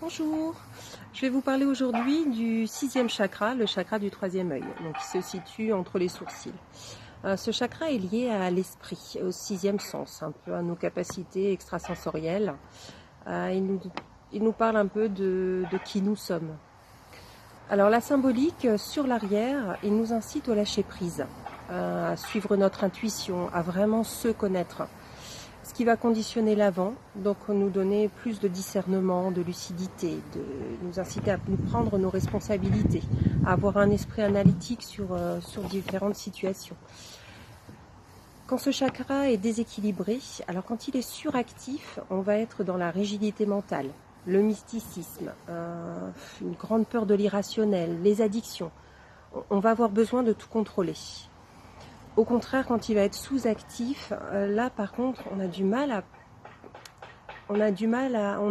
Bonjour, je vais vous parler aujourd'hui du 6e chakra, le chakra du 3e œil, donc qui se situe entre les sourcils. Ce chakra est lié à l'esprit, au 6e sens, un peu à nos capacités extrasensorielles. Il nous parle un peu de qui nous sommes. Alors la symbolique, sur l'arrière, il nous incite au lâcher prise, à suivre notre intuition, à vraiment se connaître. Ce qui va conditionner l'avant, donc nous donner plus de discernement, de lucidité, de nous inciter à nous prendre nos responsabilités, à avoir un esprit analytique sur différentes situations. Quand ce chakra est déséquilibré, alors quand il est suractif, on va être dans la rigidité mentale, le mysticisme, une grande peur de l'irrationnel, les addictions. On va avoir besoin de tout contrôler. Au contraire, quand il va être sous-actif, là par contre, on a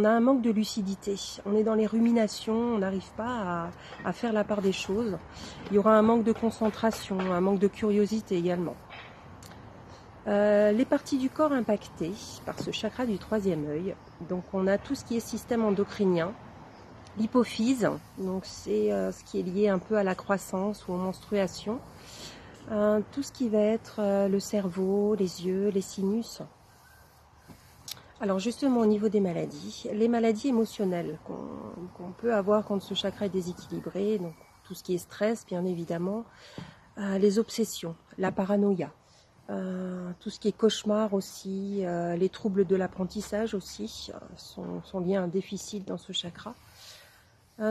un manque de lucidité. On est dans les ruminations, on n'arrive pas à faire la part des choses. Il y aura un manque de concentration, un manque de curiosité également. Les parties du corps impactées par ce chakra du 3e œil, donc on a tout ce qui est système endocrinien, l'hypophyse, donc c'est ce qui est lié un peu à la croissance ou aux menstruations. Tout ce qui va être le cerveau, les yeux, les sinus. Alors justement au niveau des maladies, les maladies émotionnelles qu'on peut avoir quand ce chakra est déséquilibré, donc tout ce qui est stress bien évidemment, les obsessions, la paranoïa, tout ce qui est cauchemar aussi, les troubles de l'apprentissage aussi sont liés à un déficit dans ce chakra.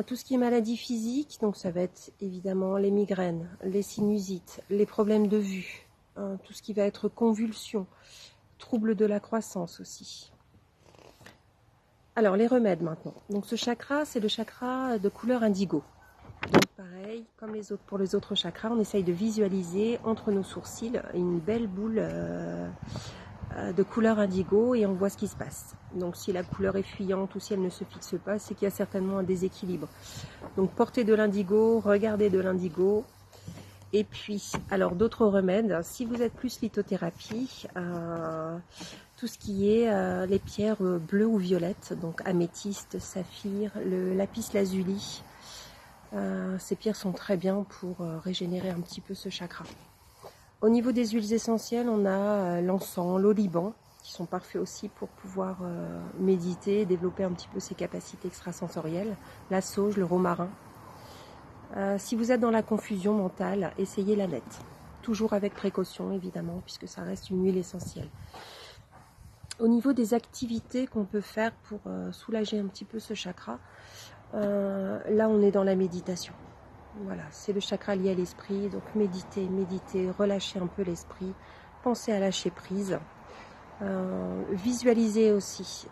Tout ce qui est maladie physique, donc ça va être évidemment les migraines, les sinusites, les problèmes de vue, tout ce qui va être convulsions, troubles de la croissance aussi. Alors les remèdes maintenant. Donc ce chakra, c'est le chakra de couleur indigo. Donc pareil, comme pour les autres chakras, on essaye de visualiser entre nos sourcils une belle boule de couleur indigo et on voit ce qui se passe. Donc si la couleur est fuyante ou si elle ne se fixe pas, c'est qu'il y a certainement un déséquilibre. Donc portez de l'indigo, regardez de l'indigo. Et puis, alors d'autres remèdes, si vous êtes plus lithothérapie, tout ce qui est les pierres bleues ou violettes, donc améthyste, saphir, le lapis lazuli, ces pierres sont très bien pour régénérer un petit peu ce chakra. Au niveau des huiles essentielles, on a l'encens, l'oliban, qui sont parfaits aussi pour pouvoir méditer, développer un petit peu ses capacités extrasensorielles. La sauge, le romarin. Si vous êtes dans la confusion mentale, essayez la nette. Toujours avec précaution, évidemment, puisque ça reste une huile essentielle. Au niveau des activités qu'on peut faire pour soulager un petit peu ce chakra, là on est dans la méditation. Voilà, c'est le chakra lié à l'esprit, donc méditez, relâchez un peu l'esprit, pensez à lâcher prise, visualisez aussi.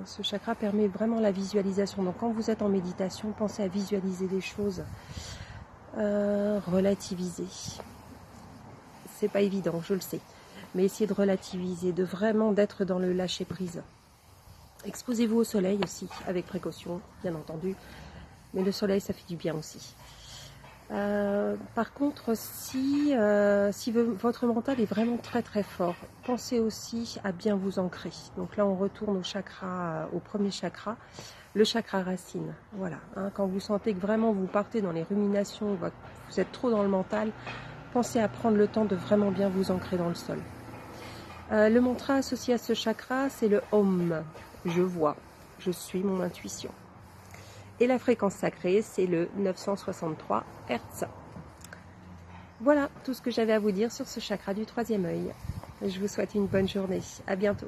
Ce chakra permet vraiment la visualisation, donc quand vous êtes en méditation, pensez à visualiser des choses, relativiser. C'est pas évident, je le sais, mais essayez de relativiser, d'être dans le lâcher prise. Exposez-vous au soleil aussi, avec précaution, bien entendu, mais le soleil ça fait du bien aussi. Par contre, si votre mental est vraiment très très fort, pensez aussi à bien vous ancrer. Donc là, on retourne au premier chakra, le chakra racine. Voilà, quand vous sentez que vraiment vous partez dans les ruminations, vous êtes trop dans le mental, pensez à prendre le temps de vraiment bien vous ancrer dans le sol. Le mantra associé à ce chakra, c'est le Om. Je vois, je suis mon intuition. Et la fréquence sacrée, c'est le 963 Hz. Voilà tout ce que j'avais à vous dire sur ce chakra du 3e œil. Je vous souhaite une bonne journée. À bientôt.